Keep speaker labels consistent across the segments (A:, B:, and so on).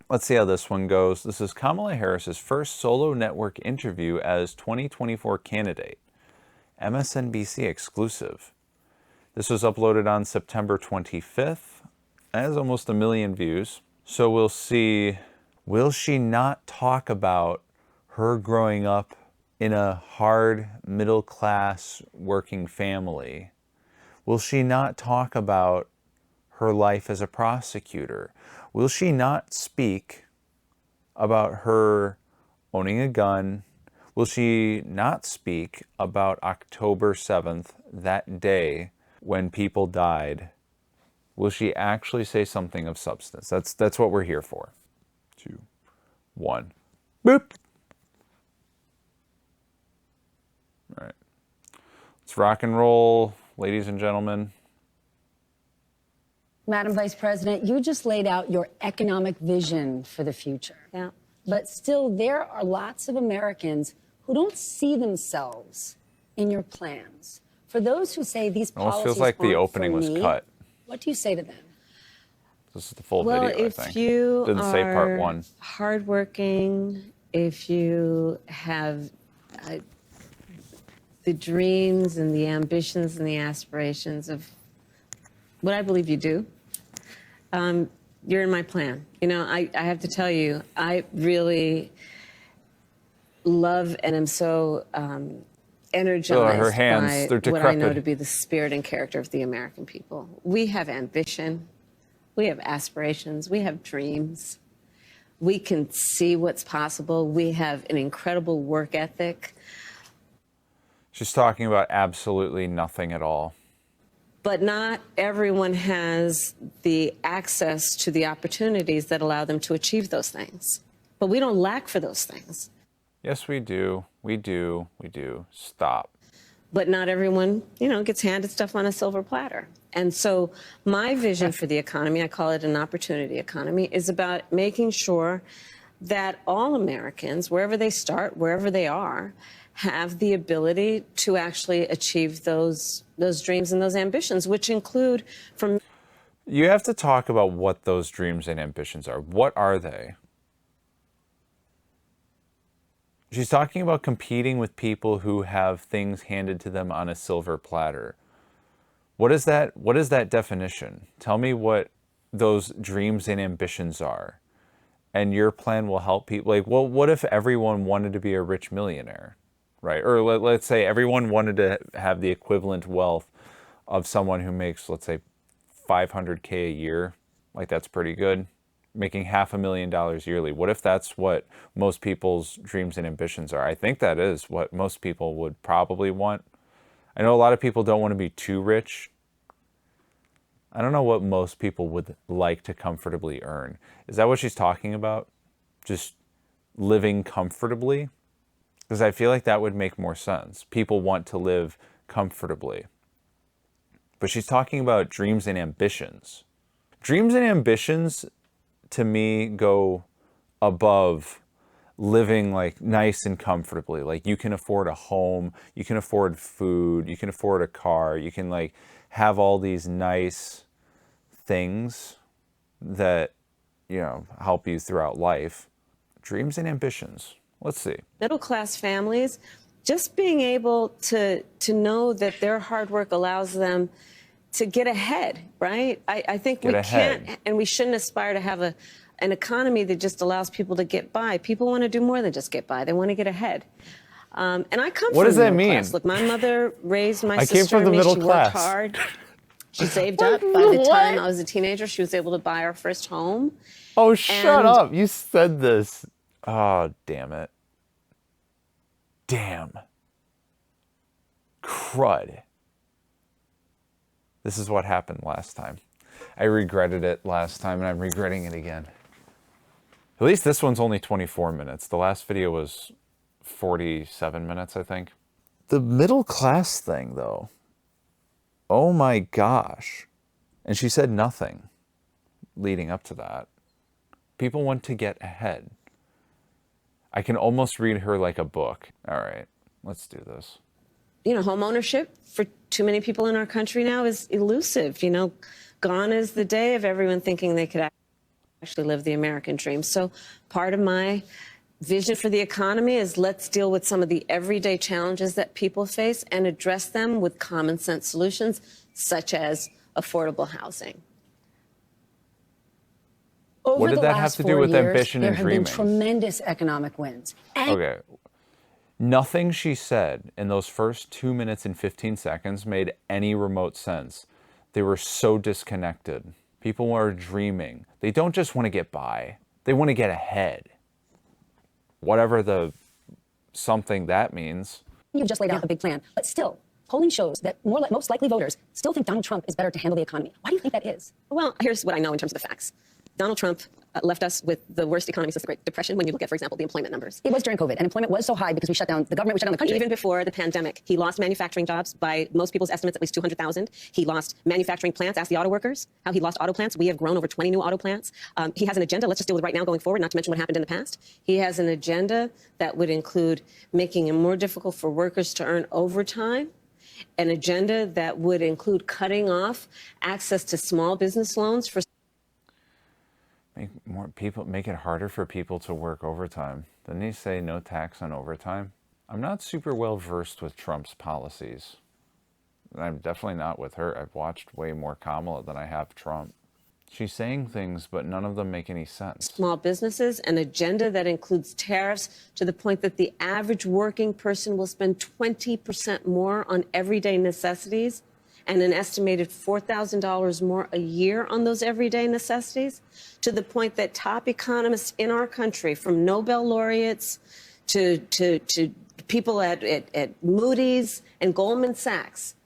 A: Let's see how this one goes. This is Kamala Harris's first solo network interview as 2024 candidate. MSNBC exclusive. This was uploaded on September 25th. It has almost 1 million views. So we'll see, will she not talk about her growing up in a hard middle class working family? Will she not talk about her life as a prosecutor? Will she not speak about her owning a gun? Will she not speak about October 7th, that day when people died? Will she actually say something of substance? That's what we're here for. 2, 1. Boop. All right. Let's rock and roll, ladies and gentlemen.
B: Madam Vice President, you just laid out your economic vision for the future.
C: Yeah.
B: But still, there are lots of Americans who don't see themselves in your plans. For those who say these policies
A: Almost feels like the
B: aren't
A: opening
B: for
A: was
B: me,
A: cut.
B: what do you say to them?
A: This is the full
C: Well,
A: video, I
C: if
A: think.
C: you
A: Didn't say part
C: are
A: 1.
C: hardworking, if you have the dreams and the ambitions and the aspirations of what I believe you do, you're in my plan. You know, I have to tell you, I really love and am so energized
A: her hands, they're
C: by what I know
A: decrepit.
C: to be the spirit and character of the American people. We have ambition. We have aspirations. We have dreams. We can see what's possible. We have an incredible work ethic.
A: She's talking about absolutely nothing at all.
C: But not everyone has the access to the opportunities that allow them to achieve those things. But we don't lack for those things.
A: Yes, we do. We do. We do. Stop.
C: But not everyone, you know, gets handed stuff on a silver platter. And so my vision for the economy, I call it an opportunity economy, is about making sure that all Americans, wherever they start, wherever they are, have the ability to actually achieve those dreams and those ambitions, which include from...
A: You have to talk about what those dreams and ambitions are. What are they? She's talking about competing with people who have things handed to them on a silver platter. What is that definition? Tell me what those dreams and ambitions are. And your plan will help people. Like, well, what if everyone wanted to be a rich millionaire, right? Or let's say everyone wanted to have the equivalent wealth of someone who makes, let's say, $500K a year. Like, that's pretty good. Making $500,000 yearly. What if that's what most people's dreams and ambitions are? I think that is what most people would probably want. I know a lot of people don't want to be too rich. I don't know what most people would like to comfortably earn. Is that what she's talking about? Just living comfortably? Because I feel like that would make more sense. People want to live comfortably. But she's talking about dreams and ambitions. Dreams and ambitions, to me, go above living like nice and comfortably. Like, you can afford a home, you can afford food, you can afford a car, you can like have all these nice things that, you know, help you throughout life. Dreams and ambitions. Let's see.
C: Middle class families, just being able to know that their hard work allows them to get ahead, right? I think we can't and we shouldn't aspire to have an economy that just allows people to get by. People want to do more than just get by. They want to get ahead. And I come
A: What
C: from
A: does
C: the
A: that
C: middle
A: mean?
C: class. Look, my mother raised my
A: I
C: sister
A: came from the
C: and me.
A: middle
C: She
A: class.
C: worked hard. She saved up. By the time I was a teenager, she was able to buy our first home.
A: Oh, shut up. You said this. Oh, damn it. Damn. Crud. This is what happened last time. I regretted it last time, and I'm regretting it again. At least this one's only 24 minutes. The last video was 47 minutes, I think. The middle class thing, though. Oh my gosh. And she said nothing leading up to that. People want to get ahead. I can almost read her like a book. All right, let's do this.
C: You know, home ownership for too many people in our country now is elusive. You know, gone is the day of everyone thinking they could actually live the American dream. So part of my vision for the economy is let's deal with some of the everyday challenges that people face and address them with common sense solutions, such as affordable housing.
B: Over
A: What did
B: the
A: that have
B: last
A: to do
B: 4
A: with
B: years,
A: ambition
B: there
A: and
B: have been
A: dreaming?
B: tremendous economic wins. And
A: Okay. Nothing she said in those first 2 minutes and 15 seconds made any remote sense. They were so disconnected. People are dreaming. They don't just want to get by, they want to get ahead. Whatever the something that means.
B: you've just laid out a big plan. But still, polling shows that most likely voters still think Donald Trump is better to handle the economy. Why do you think that is?
C: Well, here's what I know in terms of the facts. Donald Trump left us with the worst economy since the Great Depression when you look at, for example, the employment numbers.
B: It was during COVID, and employment was so high because we shut down the government, we shut down the country.
C: Even before the pandemic, he lost manufacturing jobs by most people's estimates, at least 200,000. He lost manufacturing plants. Ask the auto workers how he lost auto plants. We have grown over 20 new auto plants. He has an agenda. Let's just deal with right now going forward, not to mention what happened in the past. He has an agenda that would include making it more difficult for workers to earn overtime, an agenda that would include cutting off access to small business loans for
A: Make it harder for people to work overtime. Didn't he say no tax on overtime? I'm not super well versed with Trump's policies. I'm definitely not with her. I've watched way more Kamala than I have Trump. She's saying things, but none of them make any sense.
C: small businesses, an agenda that includes tariffs to the point that the average working person will spend 20% more on everyday necessities and an estimated $4,000 more a year on those everyday necessities, to the point that top economists in our country, from Nobel laureates to people at Moody's and Goldman Sachs,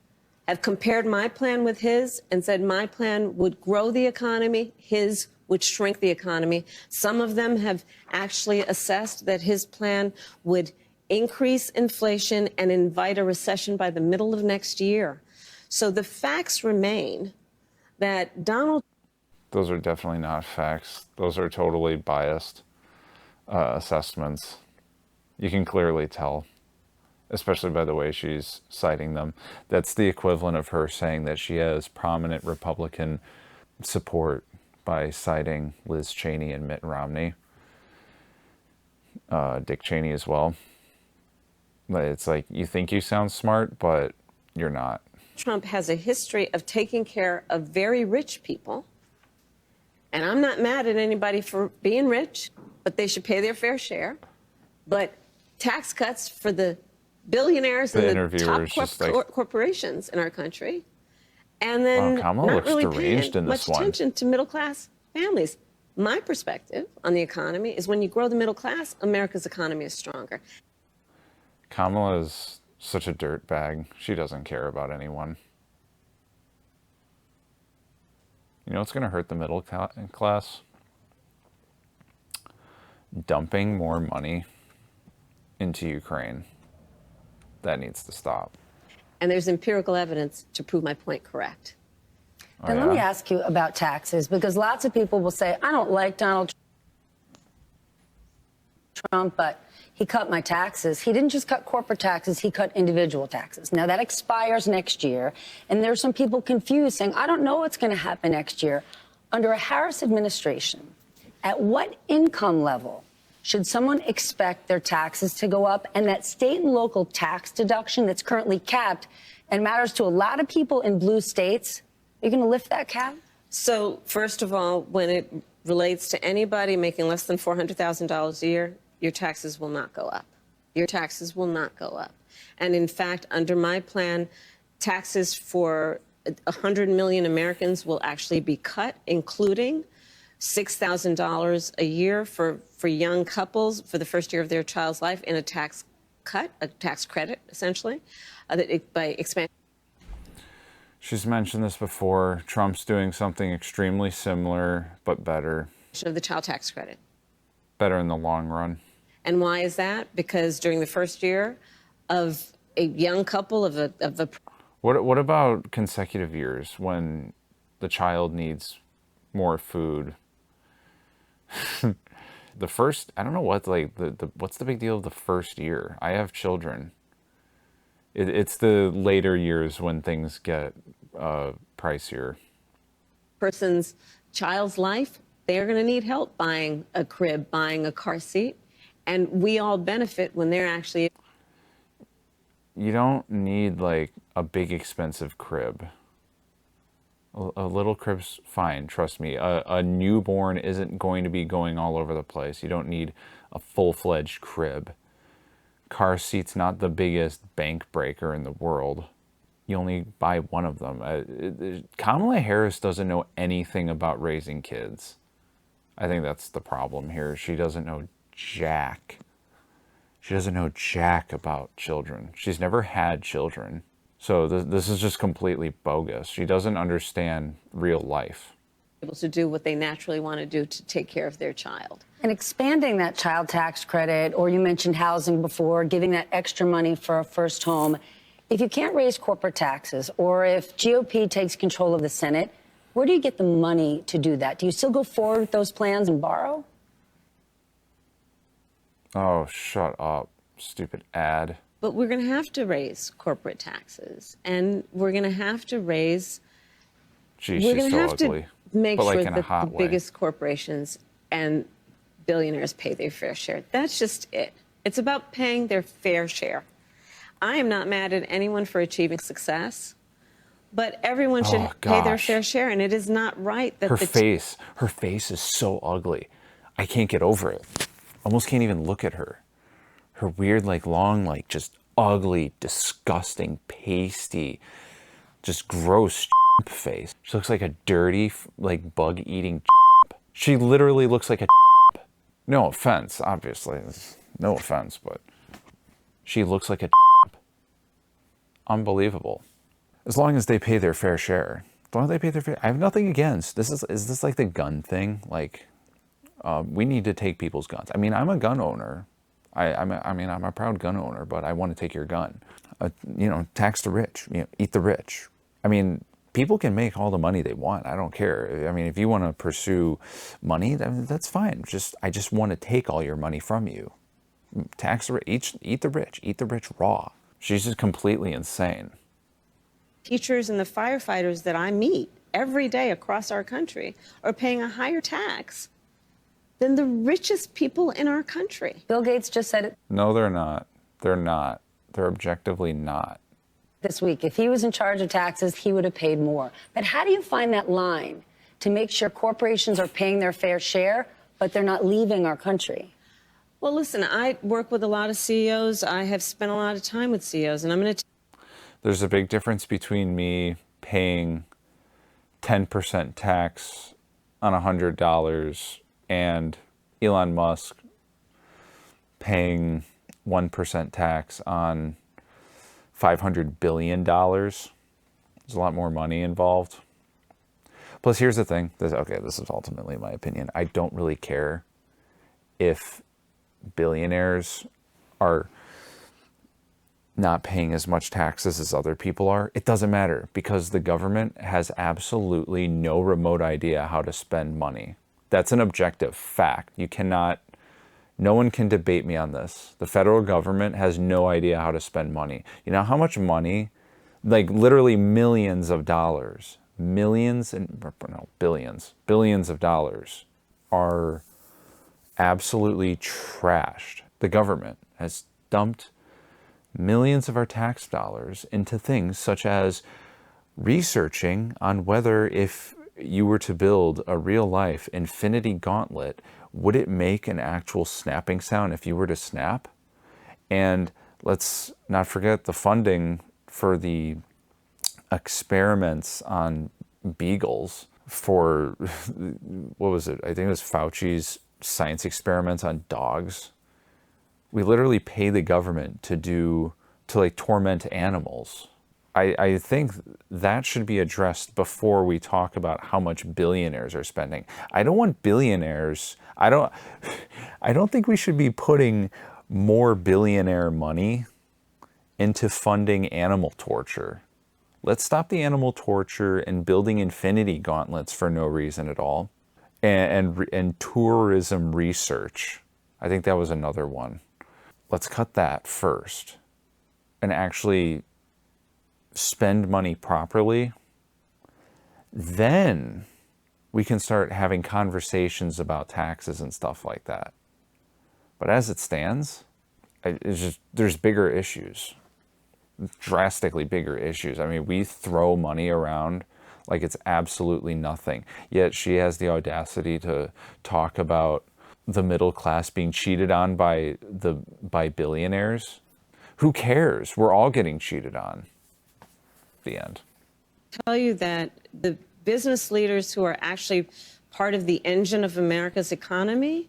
C: have compared my plan with his and said my plan would grow the economy, his would shrink the economy. Some of them have actually assessed that his plan would increase inflation and invite a recession by the middle of next year. So the facts remain that Donald
A: Those are definitely not facts. Those are totally biased assessments. You can clearly tell, especially by the way she's citing them. That's the equivalent of her saying that she has prominent Republican support by citing Liz Cheney and Mitt Romney, Dick Cheney as well. But it's like, you think you sound smart, but you're not.
C: Trump has a history of taking care of very rich people. And I'm not mad at anybody for being rich, but they should pay their fair share. But tax cuts for the billionaires
A: The
C: and the
A: interviewer
C: top
A: is just like-
C: corporations in our country. And then
A: Wow, Kamala
C: not
A: looks
C: really
A: deranged
C: paying
A: in this
C: much
A: one.
C: attention to middle-class families. My perspective on the economy is when you grow the middle class, America's economy is stronger.
A: Kamala is such a dirtbag. She doesn't care about anyone. You know what's going to hurt the middle class? Dumping more money into Ukraine. That needs to stop.
C: And there's empirical evidence to prove my point correct.
B: And
A: Oh,
B: let me
A: yeah?
B: ask you about taxes, because lots of people will say, I don't like Donald Trump, but he cut my taxes. He didn't just cut corporate taxes, he cut individual taxes. Now, that expires next year, and there's some people confused saying, I don't know what's going to happen next year. Under a Harris administration, at what income level should someone expect their taxes to go up? And that state and local tax deduction that's currently capped and matters to a lot of people in blue states, are you going to lift that cap?
C: So, first of all, when it relates to anybody making less than $400,000 a year, your taxes will not go up. Your taxes will not go up. And in fact, under my plan, taxes for 100 million Americans will actually be cut, including $6,000 a year for young couples for the first year of their child's life in a tax cut, a tax credit, essentially, by expanding.
A: She's mentioned this before. Trump's doing something extremely similar, but better.
C: Of the child tax credit.
A: Better in the long run.
C: And why is that? Because during the first year of a young couple of a
A: What about consecutive years when the child needs more food? The first, I don't know what, like, what's the big deal of the first year? I have children. It's the later years when things get pricier.
C: person's child's life, they're going to need help buying a crib, buying a car seat, and we all benefit when they're actually.
A: You don't need like a big expensive crib. A little crib's fine, trust me. A newborn isn't going to be going all over the place. You don't need a full-fledged crib. Car seat's not the biggest bank breaker in the world. You only buy one of them. Kamala Harris doesn't know anything about raising kids. I think that's the problem here. She doesn't know jack. She doesn't know jack about children. She's never had children. So this is just completely bogus. She doesn't understand real life.
C: Able to do what they naturally want to do to take care of their child.
B: And expanding that child tax credit, or you mentioned housing before, giving that extra money for a first home. If you can't raise corporate taxes, or if GOP takes control of the Senate, where do you get the money to do that? Do you still go forward with those plans and borrow?
A: Oh, shut up, stupid ad.
C: But we're going to have to raise corporate taxes, and we're going to have to raise.
A: Gee,
C: we're
A: she's
C: going to
A: so
C: have
A: ugly.
C: to make
A: but like
C: sure
A: in a
C: that
A: hot
C: the
A: way.
C: biggest corporations and billionaires pay their fair share. That's just it. It's about paying their fair share. I am not mad at anyone for achieving success, but everyone should
A: Oh,
C: pay their
A: gosh.
C: fair share, and it is not right that
A: Her face is so ugly. I can't get over it. Almost can't even look at her. Her weird, like long, like just ugly, disgusting, pasty, just gross face. She looks like a dirty, like bug-eating. She literally looks like a. No offense, obviously. No offense, but she looks like a. Unbelievable. As long as they pay their fair share. As long as they pay their fair. I have nothing against. Is this like the gun thing? Like, we need to take people's guns. I mean, I'm a gun owner. I'm a proud gun owner, but I want to take your gun. Tax the rich. Eat the rich. I mean, people can make all the money they want. I don't care. I mean, if you want to pursue money, that's fine. I just want to take all your money from you. Tax the rich. Eat the rich. Eat the rich raw. She's just completely insane.
C: teachers and the firefighters that I meet every day across our country are paying a higher tax than the richest people in our country.
B: Bill Gates just said it
A: No, they're not. They're not. They're objectively not.
B: this week. If he was in charge of taxes, he would have paid more. But how do you find that line to make sure corporations are paying their fair share, but they're not leaving our country?
C: Well, listen, I work with a lot of CEOs. I have spent a lot of time with CEOs, and I'm going to
A: There's a big difference between me paying 10% tax on $100 and Elon Musk paying 1% tax on $500 billion. There's a lot more money involved. Plus, here's the thing. This is ultimately my opinion. I don't really care if billionaires are not paying as much taxes as other people are. It doesn't matter because the government has absolutely no remote idea how to spend money. That's an objective fact. No one can debate me on this. The federal government has no idea how to spend money. You know how much money, like literally millions of dollars, billions of dollars are absolutely trashed. The government has dumped millions of our tax dollars into things such as researching on whether if you were to build a real life infinity gauntlet, would it make an actual snapping sound if you were to snap? And let's not forget the funding for the experiments on beagles for, what was it? I think it was Fauci's science experiments on dogs. We literally pay the government to torment animals. I think that should be addressed before we talk about how much billionaires are spending. I don't want billionaires. I don't think we should be putting more billionaire money into funding animal torture. Let's stop the animal torture and building infinity gauntlets for no reason at all. And tourism research. I think that was another one. Let's cut that first and actually spend money properly. Then we can start having conversations about taxes and stuff like that. But as it stands, it's just, there's bigger issues, drastically bigger issues. I mean, we throw money around like it's absolutely nothing. Yet she has the audacity to talk about the middle class being cheated on by billionaires. Who cares? We're all getting cheated on. The end.
C: Tell you that the business leaders who are actually part of the engine of America's economy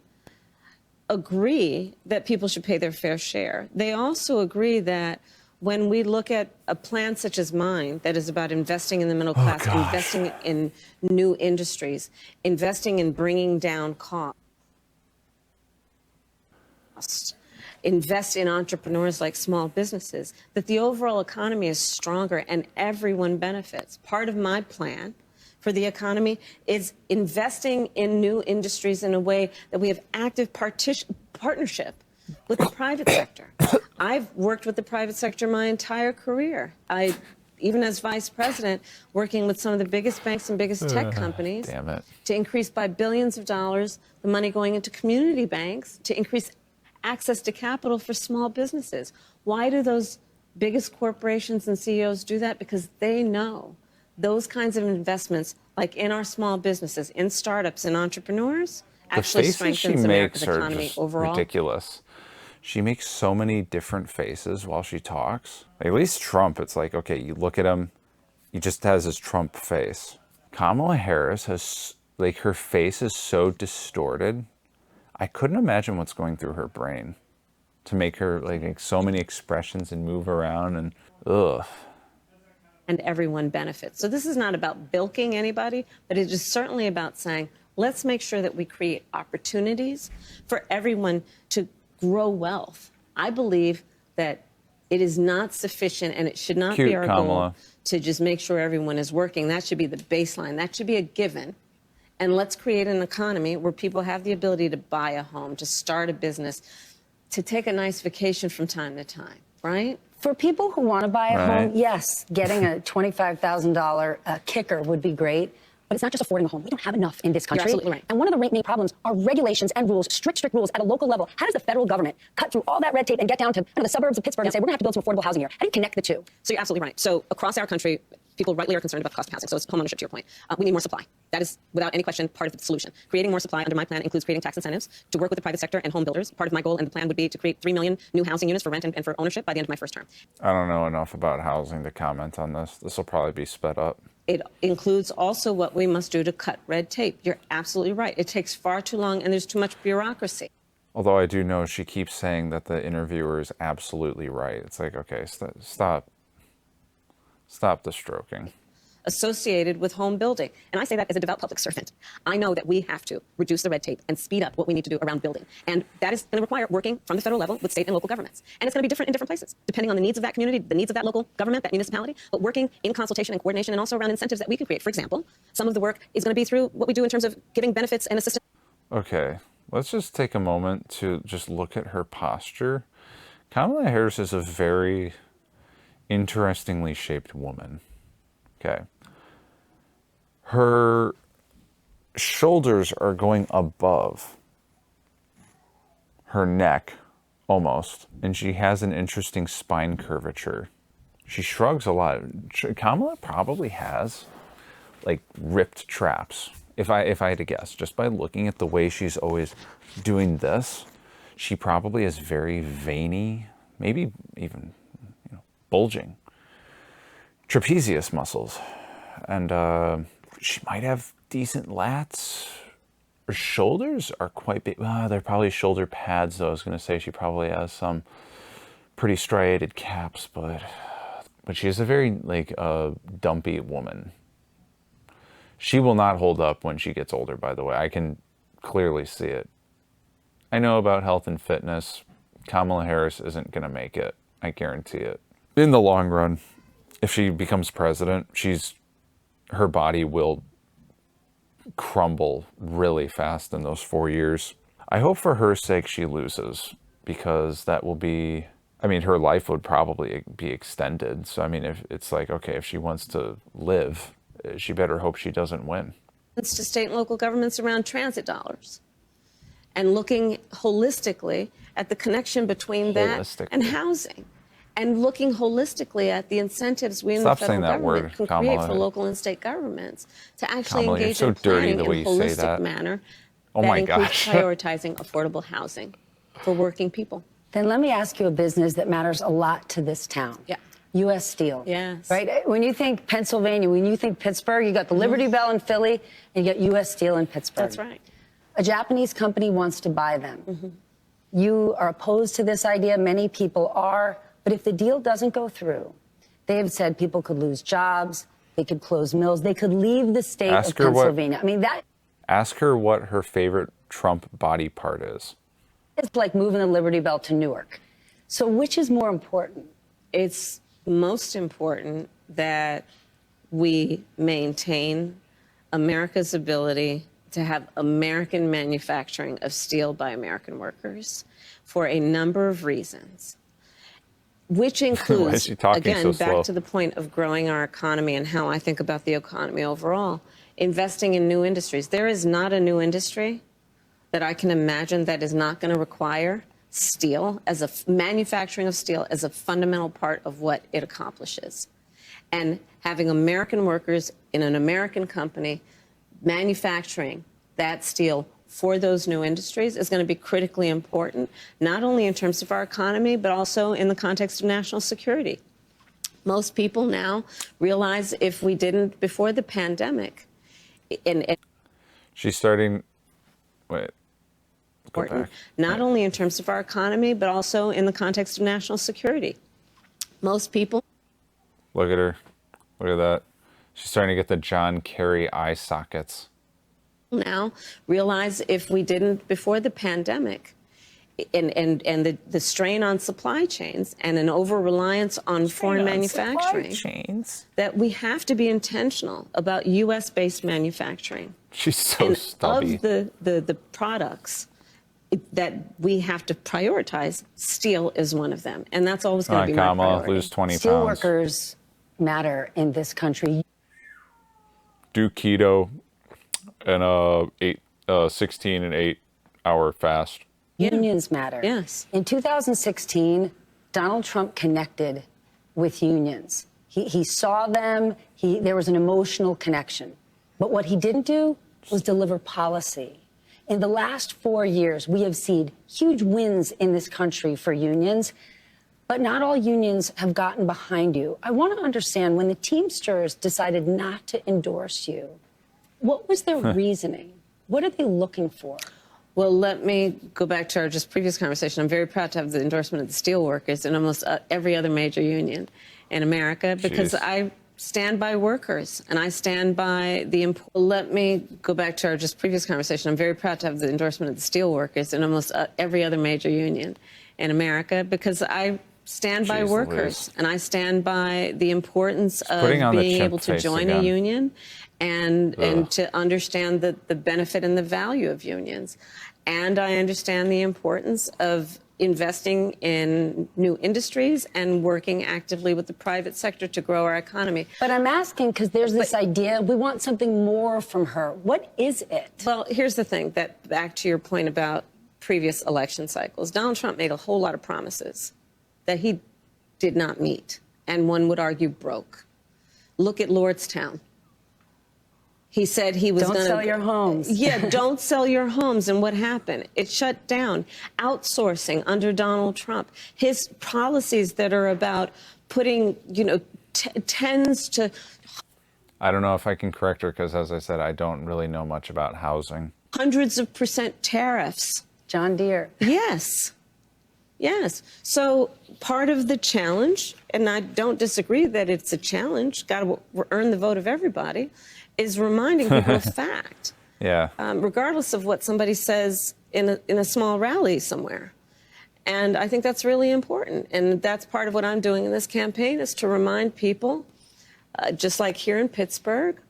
C: agree that people should pay their fair share. They also agree that when we look at a plan such as mine that is about investing in the middle class, investing in new industries, investing in bringing down costs, invest in entrepreneurs like small businesses, that the overall economy is stronger and everyone benefits. Part of my plan for the economy is investing in new industries in a way that we have active partnership with the private sector. I've worked with the private sector my entire career. Even as vice president, working with some of the biggest banks and biggest tech companies to increase by billions of dollars the money going into community banks to increase access to capital for small businesses. Why do those biggest corporations and CEOs do that? Because they know those kinds of investments, like in our small businesses, in startups and entrepreneurs, actually strengthens America's economy overall.
A: Ridiculous. She makes so many different faces while she talks. At least Trump, it's like, okay, you look at him, he just has his Trump face. Kamala Harris has, like, her face is so distorted. I couldn't imagine what's going through her brain to make her like so many expressions and move around and ugh.
C: And everyone benefits. So this is not about bilking anybody, but it is certainly about saying, let's make sure that we create opportunities for everyone to grow wealth. I believe that it is not sufficient and it should not be our goal to just make sure everyone is working. That should be the baseline. That should be a given. And let's create an economy where people have the ability to buy a home, to start a business, to take a nice vacation from time to time, right?
B: For people who want to buy a home, yes, getting a $25,000 kicker would be great. But it's not just affording a home. We don't have enough in this country.
C: You're absolutely right.
B: And one of the main problems are regulations and rules, strict rules at a local level. How does the federal government cut through all that red tape and get down to the suburbs of Pittsburgh and say, we're going to have to build some affordable housing here? How do you connect the two?
C: So you're absolutely right. So across our country, people rightly are concerned about the cost of housing. So it's home ownership, to your point. We need more supply. That is, without any question, part of the solution. Creating more supply under my plan includes creating tax incentives to work with the private sector and home builders. Part of my goal and the plan would be to create 3 million new housing units for rent and for ownership by the end of my first term.
A: I don't know enough about housing to comment on this. This will probably be sped up.
C: It includes also what we must do to cut red tape. You're absolutely right. It takes far too long and there's too much bureaucracy.
A: Although I do know she keeps saying that the interviewer is absolutely right. It's like, okay, stop the stroking.
C: Associated with home building. And I say that as a devout public servant. I know that we have to reduce the red tape and speed up what we need to do around building. And that is going to require working from the federal level with state and local governments. And it's going to be different in different places, depending on the needs of that community, the needs of that local government, that municipality, but working in consultation and coordination and also around incentives that we can create. For example, some of the work is going to be through what we do in terms of giving benefits and assistance.
A: Okay, let's just take a moment to just look at her posture. Kamala Harris is a very interestingly shaped woman. Okay. Her shoulders are going above her neck, almost, and she has an interesting spine curvature. She shrugs a lot. Kamala probably has, like, ripped traps, if I had to guess. Just by looking at the way she's always doing this, she probably is very veiny, maybe even, bulging trapezius muscles, and she might have decent lats. Her shoulders are quite big. They're probably shoulder pads, though. I was going to say she probably has some pretty striated caps, but she's a very, like, dumpy woman. She will not hold up when she gets older, by the way. I can clearly see it. I know about health and fitness. Kamala Harris isn't going to make it. I guarantee it. In the long run, if she becomes president, her body will crumble really fast in those 4 years. I hope for her sake she loses, because that will be, her life would probably be extended. So, if it's like, okay, if she wants to live, she better hope she doesn't win.
C: to state and local governments around transit dollars and looking holistically at the connection between that and housing, and looking holistically at the incentives we in the federal government can create for local and state governments to actually engage in planning in a holistic manner that includes prioritizing affordable housing for working people.
B: Then let me ask you a business that matters a lot to this town.
C: Yeah.
B: U.S. Steel.
C: Yes.
B: Right? When you think Pennsylvania, when you think Pittsburgh, you got the Liberty Bell in Philly, and you got U.S. Steel in Pittsburgh.
C: That's right.
B: A Japanese company wants to buy them. You are opposed to this idea. Many people are. But if the deal doesn't go through, they have said people could lose jobs, they could close mills, they could leave the state of Pennsylvania. I mean, that.
A: Ask her what her favorite Trump body part is.
B: It's like moving the Liberty Bell to Newark. So which is more important?
C: It's most important that we maintain America's ability to have American manufacturing of steel by American workers for a number of reasons, which includes, again, back to the point of growing our economy and how I think about the economy overall, investing in new industries. There is not a new industry that I can imagine that is not going to require steel as a manufacturing of steel as a fundamental part of what it accomplishes. And having American workers in an American company manufacturing that steel for those new industries is going to be critically important, not only in terms of our economy, but also in the context of national security. Most people now realize if we didn't before the pandemic.
A: She's starting, wait.
C: Not only in terms of our economy, but also in the context of national security. Most people.
A: Look at her. Look at that. She's starting to get the John Kerry eye sockets.
C: Now realize if we didn't before the pandemic and the strain on supply chains and an over-reliance on foreign manufacturing, that we have to be intentional about U.S.-based manufacturing.
A: She's so stubby.
C: Of the products that we have to prioritize, steel is one of them. And that's always going to be my priority.
A: Lose 20
B: Steel
A: pounds.
B: workers matter in this country.
A: Do keto and a 16 and 8 hour fast.
B: Unions matter.
C: Yes.
B: In 2016, Donald Trump connected with unions. He saw them. There was an emotional connection. But what he didn't do was deliver policy. In the last 4 years, we have seen huge wins in this country for unions, but not all unions have gotten behind you. I want to understand, when the Teamsters decided not to endorse you, what was their reasoning? What are they looking for?
C: Well, let me go back to our just previous conversation. I'm very proud to have the endorsement of the steelworkers and almost every other major union in America, because I stand by workers and I stand by the. Let me go back to our just previous conversation. I'm very proud to have the endorsement of the steelworkers and almost every other major union in America, because I stand by workers and I stand by the importance of being able to join a union and to understand the benefit and the value of unions. And I understand the importance of investing in new industries and working actively with the private sector to grow our economy.
B: But I'm asking because there's this idea, we want something more from her. What is it?
C: Well, here's the thing, that back to your point about previous election cycles, Donald Trump made a whole lot of promises that he did not meet, and one would argue broke. Look at Lordstown. He said he was going to...
B: Don't sell your homes.
C: Yeah, don't sell your homes. And what happened? It shut down. Outsourcing under Donald Trump. His policies that are about putting, tens to...
A: I don't know if I can correct her because, as I said, I don't really know much about housing.
C: Hundreds of % tariffs.
B: John Deere.
C: Yes. Yes. So part of the challenge, and I don't disagree that it's a challenge, got to earn the vote of everybody, is reminding people of fact.
A: Yeah.
C: Regardless of what somebody says in a small rally somewhere. And I think that's really important. And that's part of what I'm doing in this campaign, is to remind people, just like here in Pittsburgh,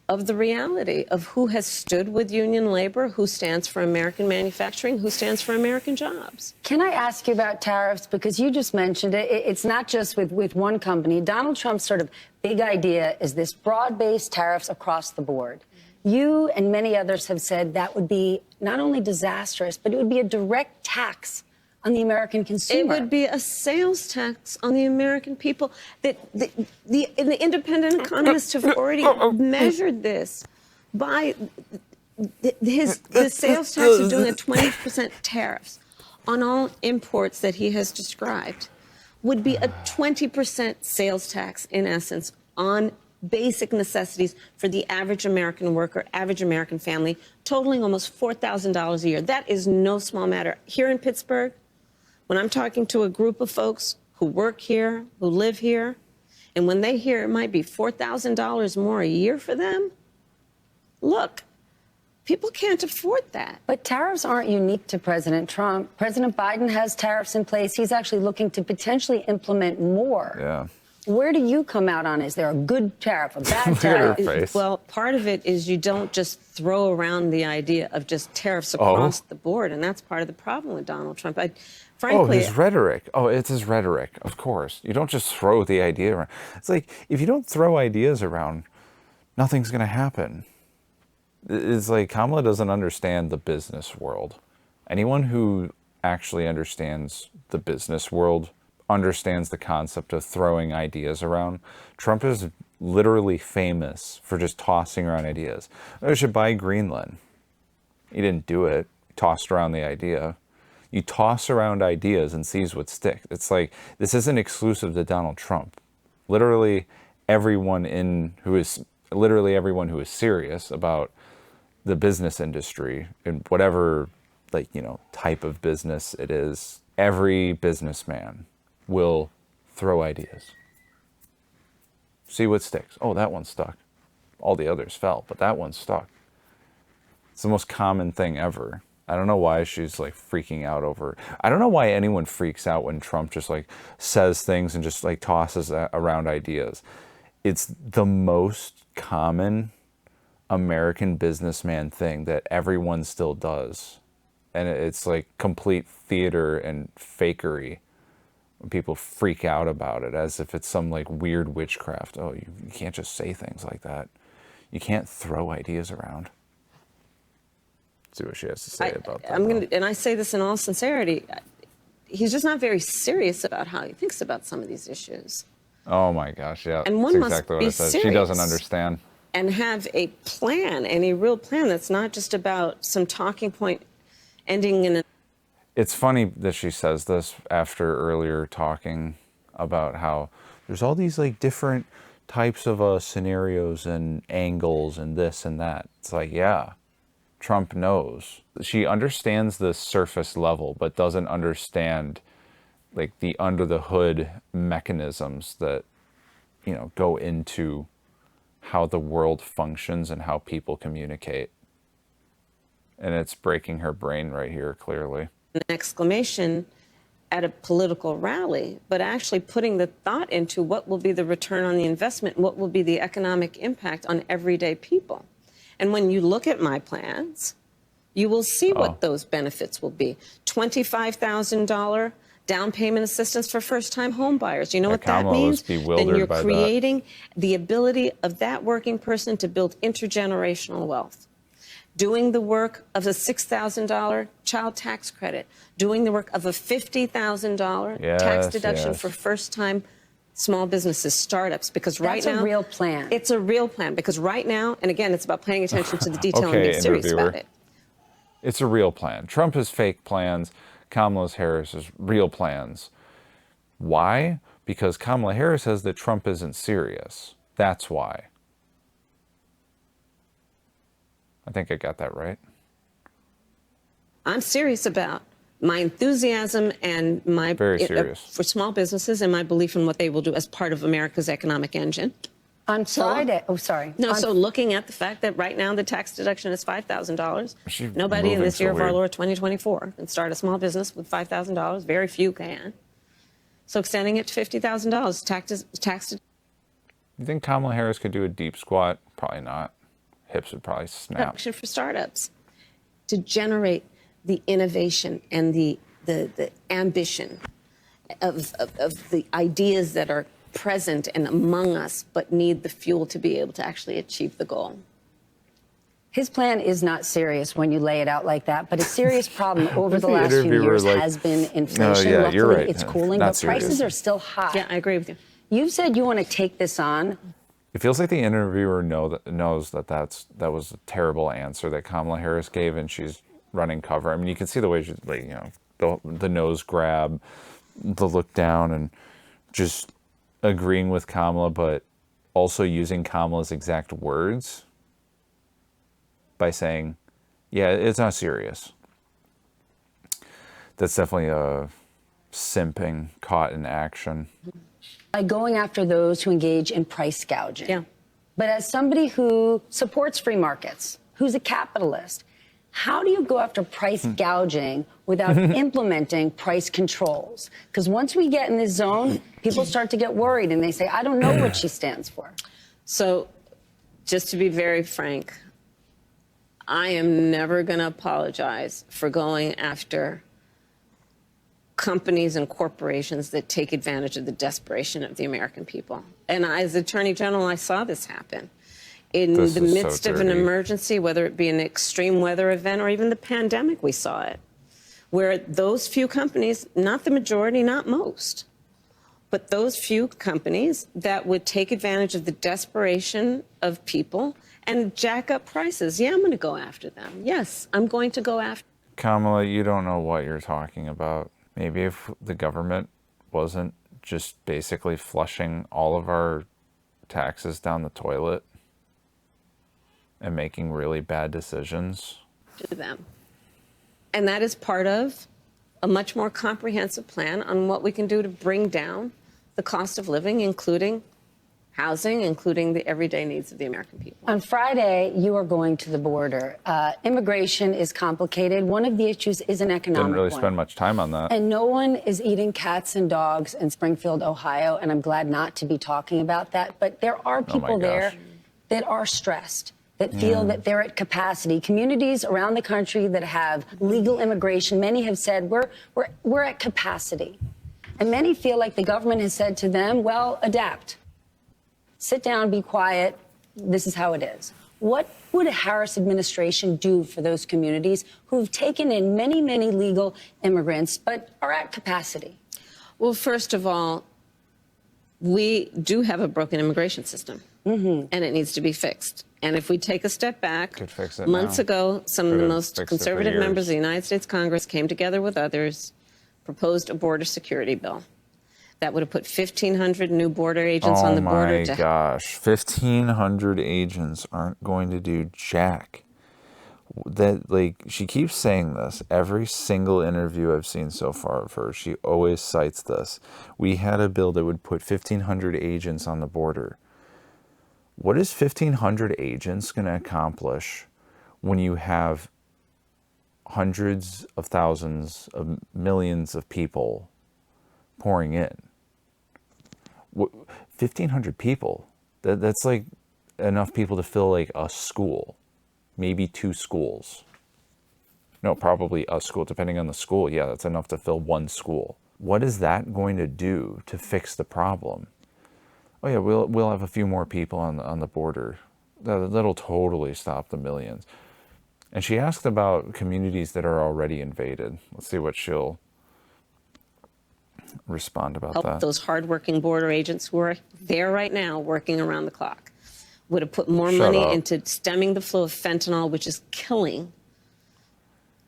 C: of the reality of who has stood with union labor, who stands for American manufacturing, who stands for American jobs.
B: Can I ask you about tariffs? Because you just mentioned it. It's not just with one company. Donald Trump's sort of big idea is this broad-based tariffs across the board. You and many others have said that would be not only disastrous, but it would be a direct tax on the American consumer.
C: It would be a sales tax on the American people. The independent economists have already measured this by the sales tax of doing a 20% tariffs on all imports that he has described would be a 20% sales tax, in essence, on basic necessities for the average American worker, average American family, totaling almost $4,000 a year. That is no small matter. Here in Pittsburgh, when I'm talking to a group of folks who work here, who live here, and when they hear it might be $4,000 more a year for them, look, people can't afford that.
B: But tariffs aren't unique to President Trump. President Biden has tariffs in place. He's actually looking to potentially implement more.
A: Yeah.
B: Where do you come out on? Is there a good tariff, a bad tariff?
A: Face.
C: Well, part of it is you don't just throw around the idea of just tariffs across the board, and that's part of the problem with Donald Trump. Frankly,
A: his rhetoric. Oh, it's his rhetoric, of course. You don't just throw the idea around. It's like, if you don't throw ideas around, nothing's going to happen. It's like Kamala doesn't understand the business world. Anyone who actually understands the business world understands the concept of throwing ideas around. Trump is literally famous for just tossing around ideas. I should buy Greenland. He didn't do it. He tossed around the idea. You toss around ideas and sees what sticks. It's like, this isn't exclusive to Donald Trump. Literally everyone who is serious about the business industry and whatever, type of business it is, every businessman will throw ideas. See what sticks. Oh, that one stuck. All the others fell, but that one stuck. It's the most common thing ever. I don't know why she's freaking out over. I don't know why anyone freaks out when Trump just says things and just tosses around ideas. It's the most common American businessman thing that everyone still does. And it's complete theater and fakery. When people freak out about it as if it's some weird witchcraft. Oh, you can't just say things like that. You can't throw ideas around. See what she has to say about that.
C: And I say this in all sincerity. He's just not very serious about how he thinks about some of these issues.
A: Oh my gosh, yeah.
C: And one
A: that's exactly
C: must be
A: what I said.
C: serious.
A: She doesn't understand.
C: And have a plan, and a real plan that's not just about some talking point ending in a...
A: It's funny that she says this after earlier talking about how there's all these different types of scenarios and angles and this and that. It's yeah, Trump knows. She understands the surface level, but doesn't understand the under the hood mechanisms that, go into how the world functions and how people communicate. And it's breaking her brain right here, clearly.
C: An exclamation at a political rally, but actually putting the thought into what will be the return on the investment, what will be the economic impact on everyday people. And when you look at my plans, you will see what those benefits will be. $25,000 down payment assistance for first-time home buyers. You know what that means? Then you're creating the ability of that working person to build intergenerational wealth. Doing the work of a $6,000 child tax credit, doing the work of a $50,000 tax deduction for first-time small businesses, startups, because right now...
B: That's a real plan.
C: It's a real plan, because right now, and again, it's about paying attention to the detail and being serious about it.
A: It's a real plan. Trump has fake plans. Kamala Harris has real plans. Why? Because Kamala Harris says that Trump isn't serious. That's why. I think I got that right.
C: I'm serious about my enthusiasm and my
A: very serious
C: for small businesses and my belief in what they will do as part of America's economic engine.
B: On Friday, sorry.
C: So looking at the fact that right now the tax deduction is $5,000. Nobody in this year of our Lord 2024 can start a small business with $5,000. Very few can. So extending it to $50,000 tax.
A: You think Kamala Harris could do a deep squat? Probably not. Hips would probably snap.
C: For startups to generate the innovation and the ambition of the ideas that are present and among us, but need the fuel to be able to actually achieve the goal.
B: His plan is not serious when you lay it out like that, but a serious problem over the
A: The
B: last few
A: interviewer
B: years
A: like,
B: has been
A: "No,
B: inflation.
A: yeah,
B: Luckily,
A: you're right.
B: it's cooling,
A: Not
B: but prices
A: serious."
B: are still high.
C: Yeah, I agree with you.
B: You've said you want to take this on.
A: It feels like the interviewer knows that that was a terrible answer that Kamala Harris gave, and she's running cover. I mean, you can see the way she's like, the nose grab, the look down, and just agreeing with Kamala, but also using Kamala's exact words by saying, "Yeah, it's not serious." That's definitely a simping caught in action.
B: By going after those who engage in price gouging.
C: Yeah.
B: But as somebody who supports free markets, who's a capitalist, how do you go after price gouging without implementing price controls? Because once we get in this zone, people start to get worried and they say, I don't know what she stands for.
C: So, just to be very frank, I am never going to apologize for going after companies and corporations that take advantage of the desperation of the American people. And as Attorney General, I saw this happen. In
A: This
C: the
A: is so
C: midst of an
A: dirty.
C: emergency, whether it be an extreme weather event or even the pandemic, we saw it, where those few companies, not the majority, not most, but those few companies that would take advantage of the desperation of people and jack up prices. Yeah, I'm going to go after them. Yes, I'm going to go after.
A: Kamala, you don't know what you're talking about. Maybe if the government wasn't just basically flushing all of our taxes down the toilet and making really bad decisions.
C: Them. And that is part of a much more comprehensive plan on what we can do to bring down the cost of living, including housing, including the everyday needs of the American people.
B: On Friday, you are going to the border. Immigration is complicated. One of the issues is an economic
A: Didn't really
B: one.
A: spend much time on that.
B: And no one is eating cats and dogs in Springfield, Ohio, and I'm glad not to be talking about that. But there are people there
A: gosh.
B: that are stressed, that feel that they're at capacity. Communities around the country that have legal immigration, many have said, we're at capacity. And many feel like the government has said to them, well, adapt. Sit down, be quiet. This is how it is. What would a Harris administration do for those communities who've taken in many, many legal immigrants but are at capacity?
C: Well, first of all, we do have a broken immigration system, and it needs to be fixed. And if we take a step back,
A: Could fix it
C: months
A: now.
C: ago, some of
A: Could
C: the
A: have
C: most
A: fixed it for
C: conservative members of
A: years.
C: the United States Congress came together with others, proposed a border security bill that would have put 1,500 new border agents on the border.
A: Oh my gosh, 1,500 agents aren't going to do jack. That, like, she keeps saying this every single interview I've seen so far of her. She always cites this. We had a bill that would put 1,500 agents on the border. What is 1,500 agents going to accomplish when you have hundreds of thousands of millions of people pouring in? 1,500 people. That's like enough people to fill like a school, maybe 2 schools. No, probably a school, depending on the school. Yeah, that's enough to fill 1 school. What is that going to do to fix the problem? Oh yeah, we'll have a few more people on the border. That'll totally stop the millions. And she asked about communities that are already invaded. Let's see what she'll respond about
C: Help
A: that.
C: those hardworking border agents who are there right now working around the clock. Would have put more
A: Shut
C: money
A: up.
C: into stemming the flow of fentanyl, which is killing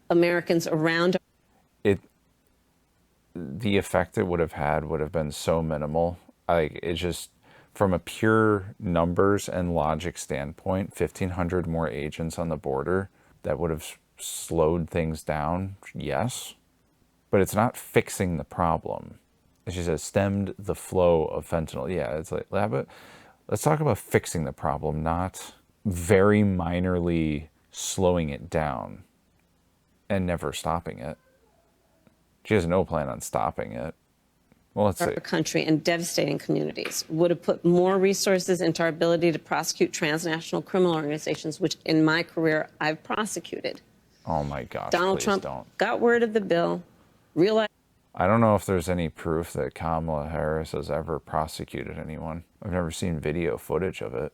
C: Americans around.
A: The effect it would have had would have been so minimal. It's just, from a pure numbers and logic standpoint, 1,500 more agents on the border, that would have slowed things down, yes. But it's not fixing the problem. She says, stemmed the flow of fentanyl. Yeah, it's like, but let's talk about fixing the problem, not very minorly slowing it down and never stopping it. She has no plan on stopping it. Well, let's see.
C: Our country and devastating communities would have put more resources into our ability to prosecute transnational criminal organizations, which in my career I've prosecuted.
A: Oh my gosh,
C: Donald
A: please
C: Trump
A: don't.
C: got word of the bill, realized.
A: I don't know if there's any proof that Kamala Harris has ever prosecuted anyone. I've never seen video footage of it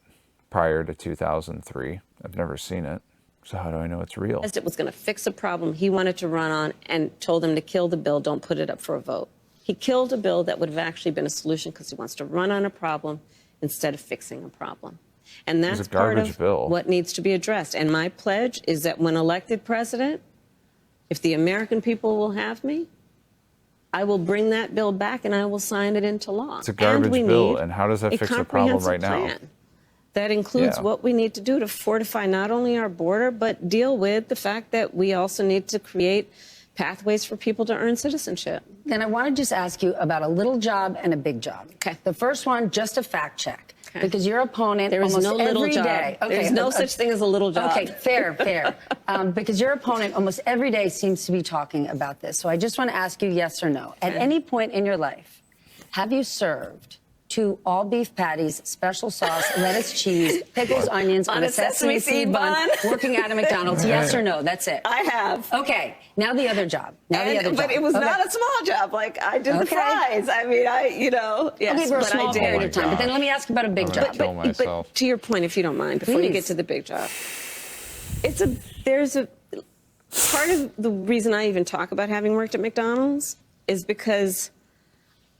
A: prior to 2003. I've never seen it. So how do I know it's real?
C: It was going to fix a problem he wanted to run on and told him to kill the bill, don't put it up for a vote. He killed a bill that would have actually been a solution because he wants to run on a problem instead of fixing a problem. And that's part of what needs to be addressed. And my pledge is that when elected president, if the American people will have me, I will bring that bill back and I will sign it into law.
A: It's a garbage bill. And how does that fix the problem right now?
C: That includes what we need to do to fortify not only our border, but deal with the fact that we also need to create pathways for people to earn citizenship.
B: Then I want to just ask you about a little job and a big job.
C: Okay.
B: The first one, just a fact check. Okay. Because your opponent
C: there is
B: almost
C: no little
B: every
C: job.
B: day. Okay,
C: there's no such thing as a little job.
B: Okay, fair. Because your opponent almost every day seems to be talking about this. So I just want to ask you yes or no. At any point in your life, have you served 2 all-beef patties, special sauce, lettuce, cheese, pickles, onions on a sesame seed bun, working at a McDonald's? Yes or no? That's it.
C: I have.
B: Okay. Now the other job. But
C: it was not a small job. Like, I did the fries. I mean, yes.
B: Okay, for a small period of time. But then let me ask you about a big job.
C: But to your point, if you don't mind, before you get to the big job, there's a part of the reason I even talk about having worked at McDonald's is because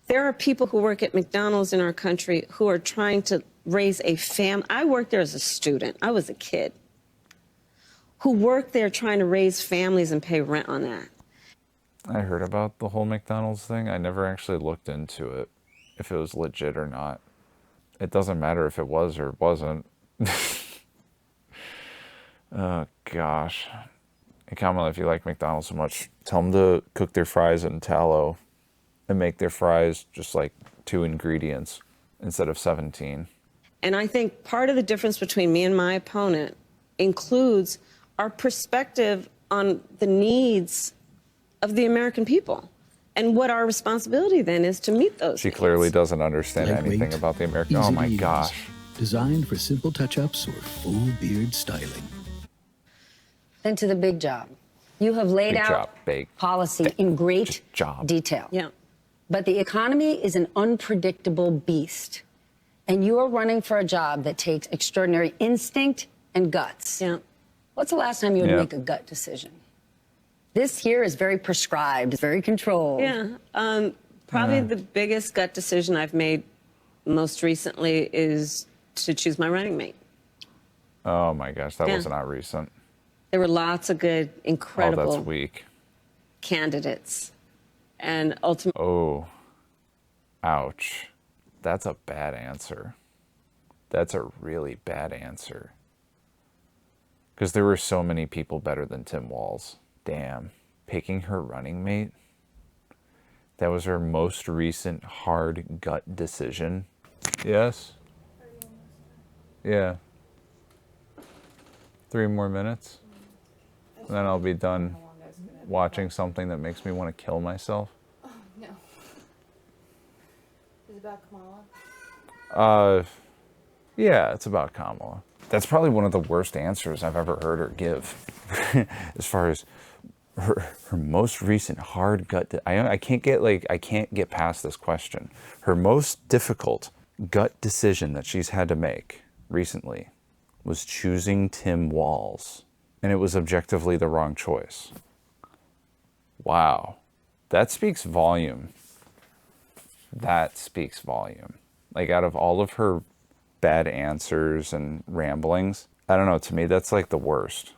C: there are people who work at McDonald's in our country who are trying to raise a family. I worked there as a student. I was a kid who worked there trying to raise families and pay rent on that.
A: I heard about the whole McDonald's thing. I never actually looked into it, if it was legit or not. It doesn't matter if it was or wasn't. Oh, gosh. Hey, Kamala, if you like McDonald's so much, tell them to cook their fries in tallow and make their fries just like 2 ingredients instead of 17.
C: And I think part of the difference between me and my opponent includes our perspective on the needs of the American people and what our responsibility then is to meet those
A: She
C: needs.
A: clearly doesn't understand anything about the American. Oh my gosh.
D: Designed for simple touch-ups or full beard styling.
B: Then to the big job. You have laid out policy in great detail.
C: Yeah.
B: But the economy is an unpredictable beast. And you are running for a job that takes extraordinary instinct and guts.
C: Yeah.
B: What's the last time you would make a gut decision? This here is very prescribed, very controlled.
C: Yeah. Probably the biggest gut decision I've made most recently is to choose my running mate.
A: Oh my gosh, that was not recent.
C: There were lots of good, incredible
A: that's weak.
C: candidates. And ultimately...
A: Oh, ouch. That's a bad answer. That's a really bad answer. Because there were so many people better than Tim Walz. Damn. Picking her running mate? That was her most recent hard gut decision. Yes? Yeah. 3 more minutes? And then I'll be done watching something that makes me want to kill myself.
E: Oh, no. Is it about Kamala?
A: Yeah, it's about Kamala. That's probably one of the worst answers I've ever heard her give. As far as her most recent hard gut, I can't get past this question. Her most difficult gut decision that she's had to make recently was choosing Tim Walz, and it was objectively the wrong choice. Wow, that speaks volume. That speaks volume. Like, out of all of her bad answers and ramblings, I don't know, to me that's like the worst.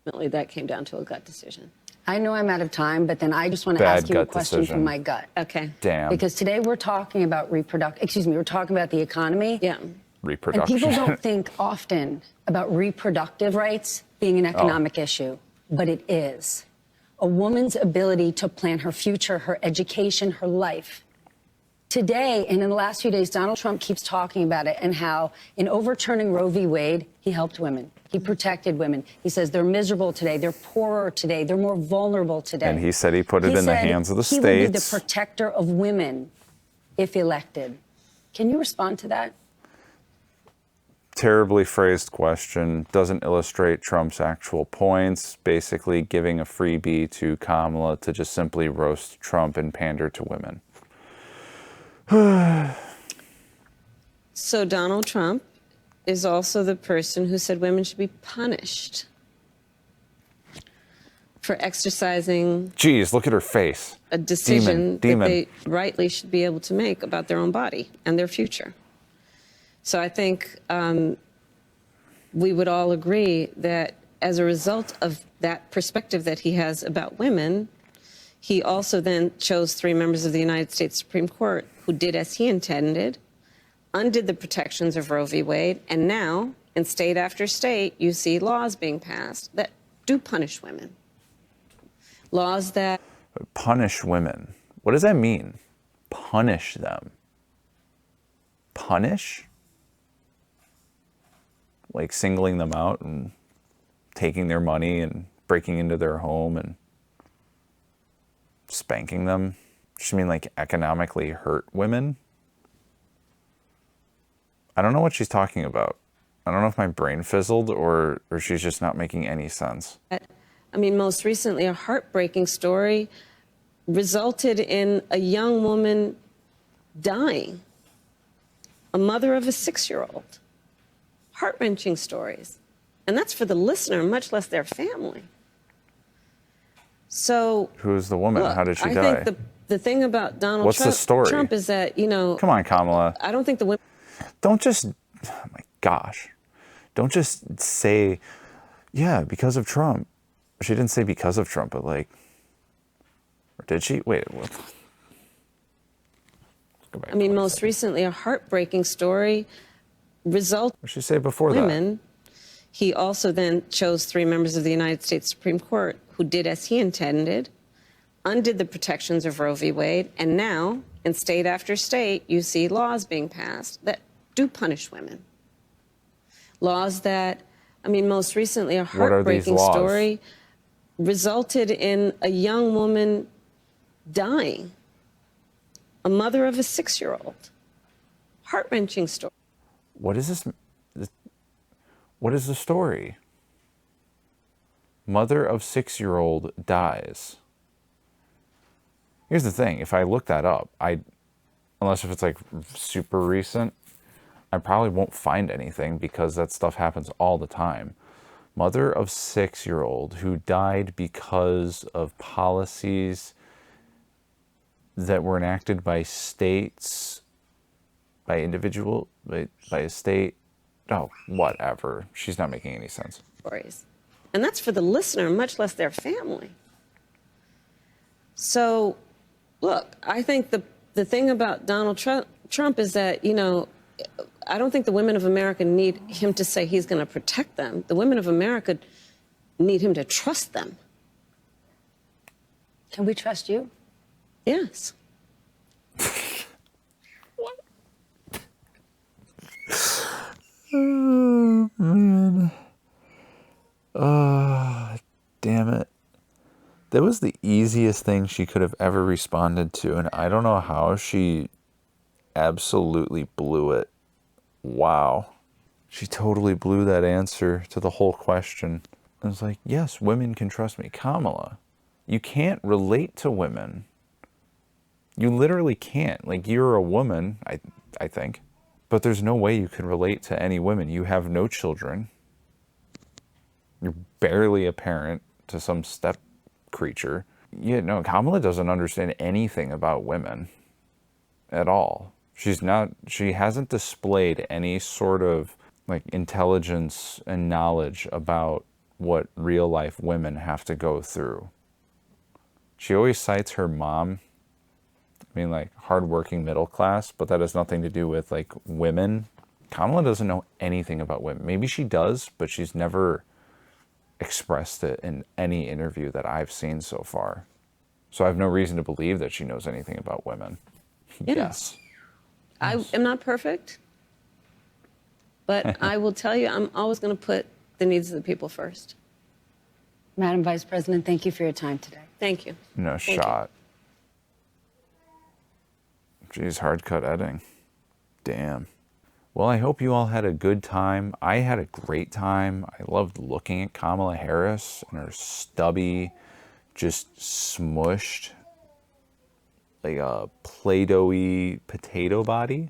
C: That came down to a gut decision.
B: I know I'm out of time, but then I just want to ask you a question from my gut.
C: Okay.
A: Damn.
B: Because today we're talking about we're talking about the economy.
C: Yeah.
A: Reproduction.
B: And people don't think often about reproductive rights being an economic issue, but it is. A woman's ability to plan her future, her education, her life. Today, and in the last few days, Donald Trump keeps talking about it and how in overturning Roe v. Wade, he helped women. He protected women. He says they're miserable today. They're poorer today. They're more vulnerable today.
A: And he said he put it in the hands of the states.
B: He will be the protector of women if elected. Can you respond to that?
A: Terribly phrased question, doesn't illustrate Trump's actual points, basically giving a freebie to Kamala to just simply roast Trump and pander to women.
C: So Donald Trump is also the person who said women should be punished for exercising
A: Geez, look at her face.
C: a decision
A: Demon.
C: that they rightly should be able to make about their own body and their future. So I think we would all agree that as a result of that perspective that he has about women, he also then chose 3 members of the United States Supreme Court who did as he intended, undid the protections of Roe v. Wade, and now, in state after state, you see laws being passed that do punish women. Laws that
A: Punish women. What does that mean? Punish them. Punish? Like singling them out and taking their money and breaking into their home and spanking them? Does she mean like economically hurt women? I don't know what she's talking about. I don't know if my brain fizzled or she's just not making any sense.
C: I mean, most recently, a heartbreaking story resulted in a young woman dying, a mother of a 6-year-old. Heart-wrenching stories. And that's for the listener, much less their family. So,
A: Who's the woman?
C: look,
A: How did she
C: I
A: die?
C: think the thing about Donald
A: What's the story?
C: Trump is that, you know,
A: Come on, Kamala.
C: I don't think the women.
A: Don't just, oh my gosh. Don't just say, yeah, because of Trump. She didn't say because of Trump, but like, or did she? Wait, what? Let's go back
C: I mean,
A: one
C: most
A: second.
C: recently, a heartbreaking story result.
A: What did she say before that?
C: Women. He also then chose 3 members of the United States Supreme Court who did as he intended, undid the protections of Roe v. Wade, and now, in state after state, you see laws being passed that do punish women. Laws that, I mean, most recently, a
A: What are these
C: heartbreaking
A: laws?
C: story resulted in a young woman dying, a mother of a 6-year-old. Heart-wrenching story.
A: What is this? What is the story? Mother of 6-year-old dies. Here's the thing. If I look that up, unless if it's like super recent, I probably won't find anything because that stuff happens all the time. Mother of 6-year-old who died because of policies that were enacted by states, by a state. Oh, whatever. She's not making any sense.
C: Stories. And that's for the listener, much less their family. So, look, I think the thing about Donald Trump is that, you know, I don't think the women of America need him to say he's going to protect them. The women of America need him to trust them.
B: Can we trust you?
C: Yes.
A: Oh, man. Oh, damn it. That was the easiest thing she could have ever responded to, and I don't know how she absolutely blew it. Wow. She totally blew that answer to the whole question. I was like, yes, women can trust me. Kamala, you can't relate to women. You literally can't. Like, you're a woman, I think. But there's no way you can relate to any women. You have no children. You're barely a parent to some step creature. Yeah, no, Kamala doesn't understand anything about women at all. She hasn't displayed any sort of like intelligence and knowledge about what real life women have to go through. She always cites her mom. I mean, like, hardworking middle class, but that has nothing to do with, like, women. Kamala doesn't know anything about women. Maybe she does, but she's never expressed it in any interview that I've seen so far. So I have no reason to believe that she knows anything about women. Yes.
C: I am not perfect, but I will tell you, I'm always going to put the needs of the people first.
B: Madam Vice President, thank you for your time today.
C: Thank you.
A: No
C: Thank you.
A: shot. Geez, hard cut editing. Damn. Well, I hope you all had a good time. I had a great time. I loved looking at Kamala Harris and her stubby, just smushed, like a Play-Doh-y potato body.